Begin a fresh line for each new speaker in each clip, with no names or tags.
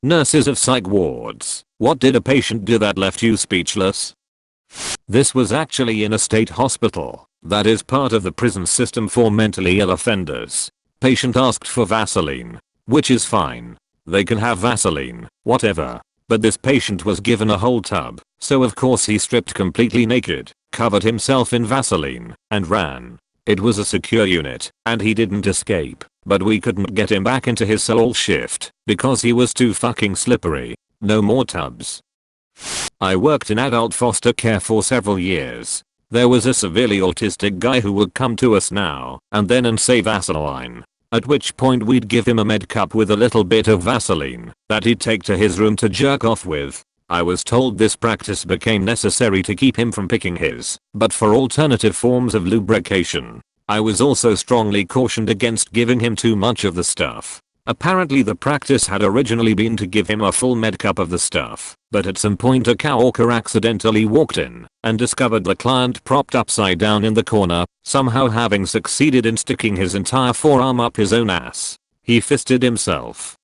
Nurses of psych wards, what did a patient do that left you speechless? This was actually in a state hospital that is part of the prison system for mentally ill offenders. Patient asked for Vaseline, which is fine. They can have Vaseline, whatever. But this patient was given a whole tub, so of course he stripped completely naked, covered himself in Vaseline, and ran. It was a secure unit, and he didn't escape, but we couldn't get him back into his cell all shift, because he was too fucking slippery. No more tubs. I worked in adult foster care for several years. There was a severely autistic guy who would come to us now and then and say Vaseline. At which point we'd give him a med cup with a little bit of Vaseline that he'd take to his room to jerk off with. I was told this practice became necessary to keep him from picking his butt for alternative forms of lubrication. I was also strongly cautioned against giving him too much of the stuff. Apparently the practice had originally been to give him a full med cup of the stuff, but at some point a coworker accidentally walked in and discovered the client propped upside down in the corner, somehow having succeeded in sticking his entire forearm up his own ass. He fisted himself.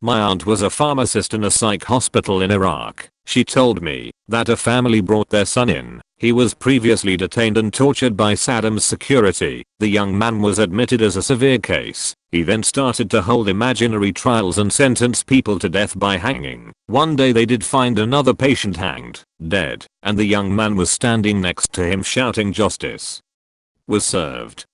My aunt was a pharmacist in a psych hospital in Iraq. She told me that a family brought their son in. He was previously detained and tortured by Saddam's security. The young man was admitted as a severe case. He then started to hold imaginary trials and sentence people to death by hanging. One day they did find another patient hanged, dead, and the young man was standing next to him shouting justice was served.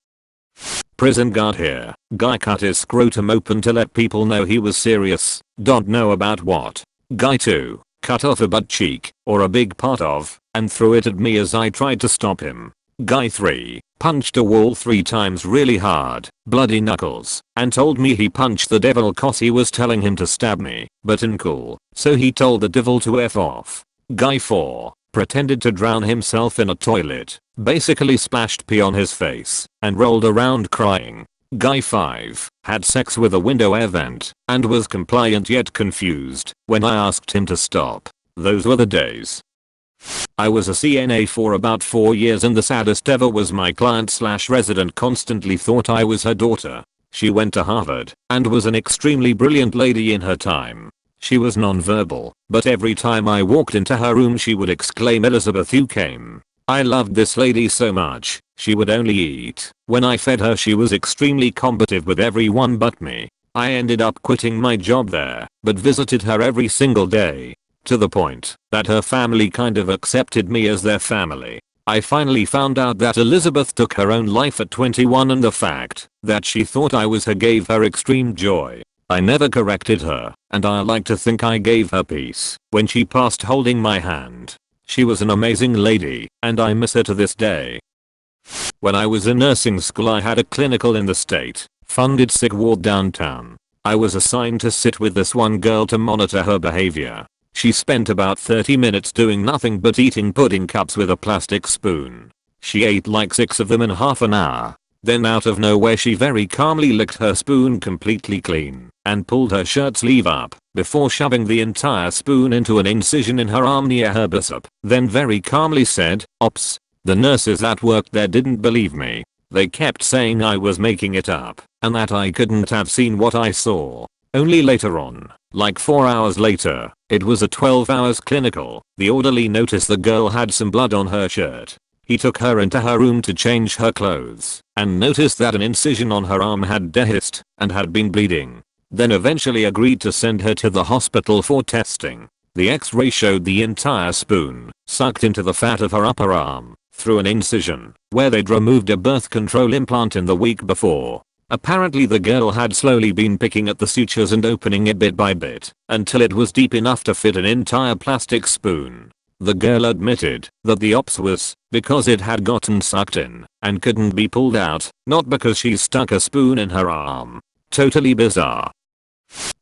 Prison guard here. Guy cut his scrotum open to let people know he was serious. Don't know about what. Guy 2 cut off a butt cheek, or a big part of, and threw it at me as I tried to stop him. Guy 3 punched a wall 3 times really hard, bloody knuckles, and told me he punched the devil cause he was telling him to stab me, but uncool, so he told the devil to F off. Guy 4 pretended to drown himself in a toilet, basically splashed pee on his face, and rolled around crying. Guy 5 had sex with a window air vent, and was compliant yet confused when I asked him to stop. Those were the days. I was a CNA for about 4 years and the saddest ever was my client/resident constantly thought I was her daughter. She went to Harvard and was an extremely brilliant lady in her time. She was nonverbal, but every time I walked into her room she would exclaim, "Elizabeth, you came." I loved this lady so much. She would only eat when I fed her. She was extremely combative with everyone but me. I ended up quitting my job there, but visited her every single day. To the point that her family kind of accepted me as their family. I finally found out that Elizabeth took her own life at 21 and the fact that she thought I was her gave her extreme joy. I never corrected her, and I like to think I gave her peace when she passed holding my hand. She was an amazing lady, and I miss her to this day. When I was in nursing school I had a clinical in the state-funded psych ward downtown. I was assigned to sit with this one girl to monitor her behavior. She spent about 30 minutes doing nothing but eating pudding cups with a plastic spoon. She ate like 6 of them in half an hour. Then out of nowhere she very calmly licked her spoon completely clean and pulled her shirt sleeve up before shoving the entire spoon into an incision in her arm near her bicep. Then very calmly said, "Ops." The nurses that worked there didn't believe me. They kept saying I was making it up and that I couldn't have seen what I saw. Only later on, like 4 hours later, it was a 12 hours clinical, the orderly noticed the girl had some blood on her shirt. He took her into her room to change her clothes and noticed that an incision on her arm had dehisced and had been bleeding. Then eventually agreed to send her to the hospital for testing. The x-ray showed the entire spoon sucked into the fat of her upper arm through an incision where they'd removed a birth control implant in the week before. Apparently the girl had slowly been picking at the sutures and opening it bit by bit until it was deep enough to fit an entire plastic spoon. The girl admitted that the ops was because it had gotten sucked in and couldn't be pulled out, not because she stuck a spoon in her arm. Totally bizarre.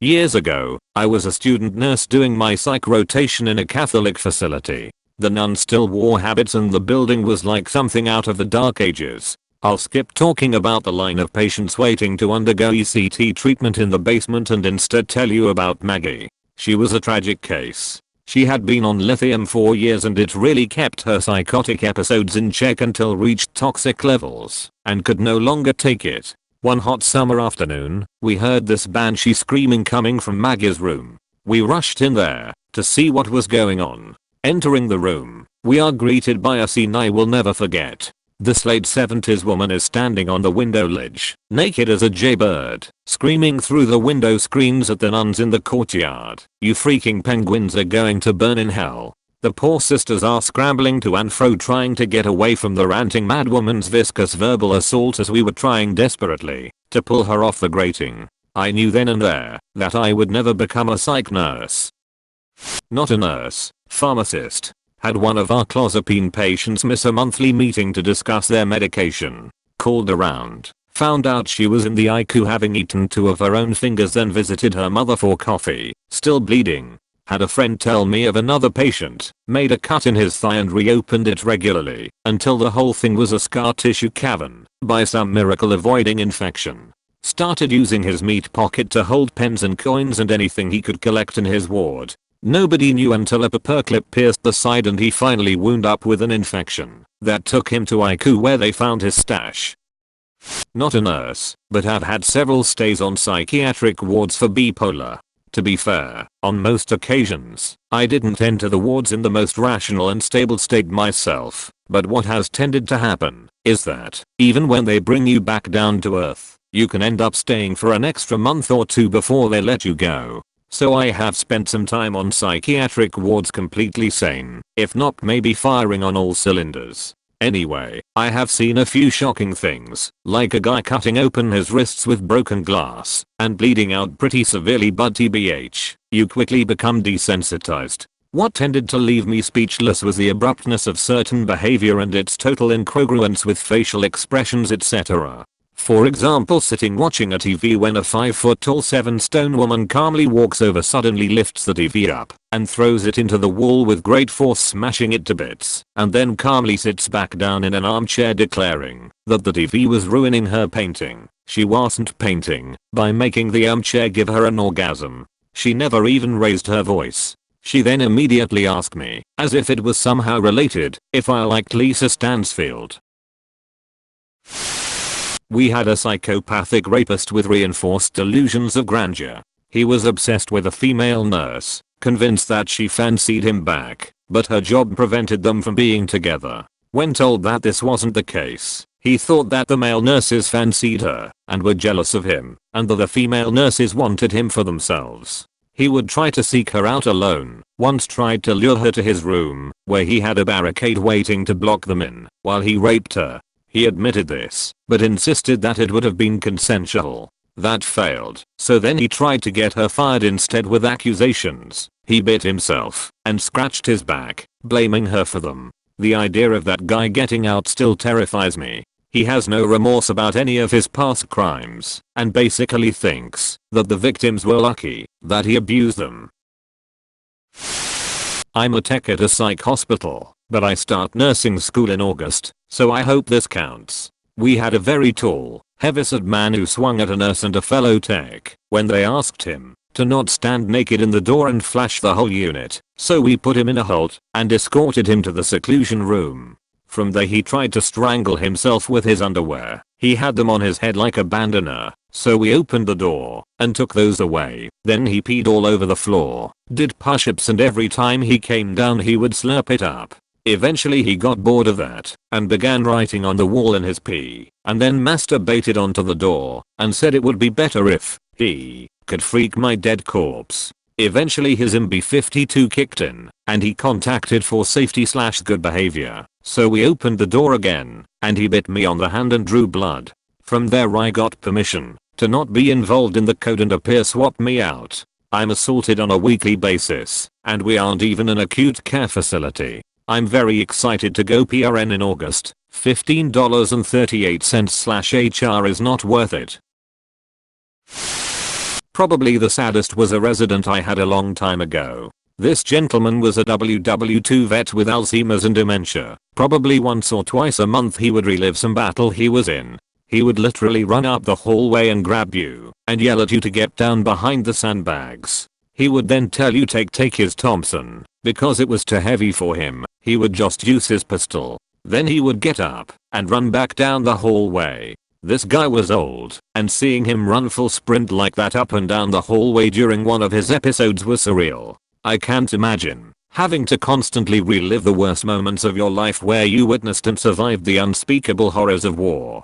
Years ago, I was a student nurse doing my psych rotation in a Catholic facility. The nuns still wore habits and the building was like something out of the Dark Ages. I'll skip talking about the line of patients waiting to undergo ECT treatment in the basement and instead tell you about Maggie. She was a tragic case. She had been on lithium for years and it really kept her psychotic episodes in check until reached toxic levels and could no longer take it. One hot summer afternoon, we heard this banshee screaming coming from Maggie's room. We rushed in there to see what was going on. Entering the room, we are greeted by a scene I will never forget. This late 70s woman is standing on the window ledge, naked as a jaybird, screaming through the window screens at the nuns in the courtyard. "You freaking penguins are going to burn in hell." The poor sisters are scrambling to and fro trying to get away from the ranting madwoman's viscous verbal assault as we were trying desperately to pull her off the grating. I knew then and there that I would never become a psych nurse. Not a nurse, pharmacist. Had one of our clozapine patients miss a monthly meeting to discuss their medication. Called around. Found out she was in the ICU having eaten 2 of her own fingers, then visited her mother for coffee. Still bleeding. Had a friend tell me of another patient. Made a cut in his thigh and reopened it regularly until the whole thing was a scar tissue cavern. By some miracle avoiding infection. Started using his meat pocket to hold pens and coins and anything he could collect in his ward. Nobody knew until a paperclip pierced the side and he finally wound up with an infection that took him to ICU where they found his stash. Not a nurse, but have had several stays on psychiatric wards for bipolar. To be fair, on most occasions, I didn't enter the wards in the most rational and stable state myself, but what has tended to happen is that, even when they bring you back down to earth, you can end up staying for an extra month or 2 before they let you go. So I have spent some time on psychiatric wards completely sane, if not maybe firing on all cylinders. Anyway, I have seen a few shocking things, like a guy cutting open his wrists with broken glass and bleeding out pretty severely, but tbh, you quickly become desensitized. What tended to leave me speechless was the abruptness of certain behavior and its total incongruence with facial expressions, etc. For example, sitting watching a TV when a 5-foot-tall 7-stone woman calmly walks over, suddenly lifts the TV up and throws it into the wall with great force, smashing it to bits, and then calmly sits back down in an armchair declaring that the TV was ruining her painting. She wasn't painting by making the armchair give her an orgasm. She never even raised her voice. She then immediately asked me, as if it was somehow related, if I liked Lisa Stansfield. We had a psychopathic rapist with reinforced delusions of grandeur. He was obsessed with a female nurse, convinced that she fancied him back, but her job prevented them from being together. When told that this wasn't the case, he thought that the male nurses fancied her and were jealous of him, and that the female nurses wanted him for themselves. He would try to seek her out alone, once tried to lure her to his room, where he had a barricade waiting to block them in, while he raped her. He admitted this, but insisted that it would have been consensual. That failed, so then he tried to get her fired instead with accusations. He bit himself and scratched his back, blaming her for them. The idea of that guy getting out still terrifies me. He has no remorse about any of his past crimes, and basically thinks that the victims were lucky that he abused them. I'm a tech at a psych hospital, but I start nursing school in August, so I hope this counts. We had a very tall, heavyset man who swung at a nurse and a fellow tech when they asked him to not stand naked in the door and flash the whole unit, so we put him in a halt and escorted him to the seclusion room. From there he tried to strangle himself with his underwear. He had them on his head like a bandana, so we opened the door and took those away. Then he peed all over the floor, did push-ups, and every time he came down he would slurp it up. Eventually he got bored of that and began writing on the wall in his pee, and then masturbated onto the door and said it would be better if he could freak my dead corpse. Eventually his MB52 kicked in and he contacted for safety/good behavior. So we opened the door again and he bit me on the hand and drew blood. From there I got permission to not be involved in the code and a peer swapped me out. I'm assaulted on a weekly basis and we aren't even an acute care facility. I'm very excited to go PRN in August. $15.38/HR is not worth it. Probably the saddest was a resident I had a long time ago. This gentleman was a WW2 vet with Alzheimer's and dementia. Probably once or twice a month he would relive some battle he was in. He would literally run up the hallway and grab you and yell at you to get down behind the sandbags. He would then tell you take his Thompson. Because it was too heavy for him, he would just use his pistol. Then he would get up and run back down the hallway. This guy was old and seeing him run full sprint like that up and down the hallway during one of his episodes was surreal. I can't imagine having to constantly relive the worst moments of your life where you witnessed and survived the unspeakable horrors of war.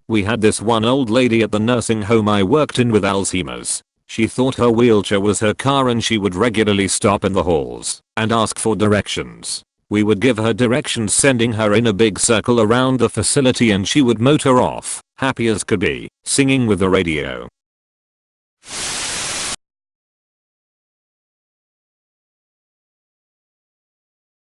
We had this one old lady at the nursing home I worked in with Alzheimer's. She thought her wheelchair was her car and she would regularly stop in the halls and ask for directions. We would give her directions, sending her in a big circle around the facility, and she would motor off, happy as could be, singing with the radio.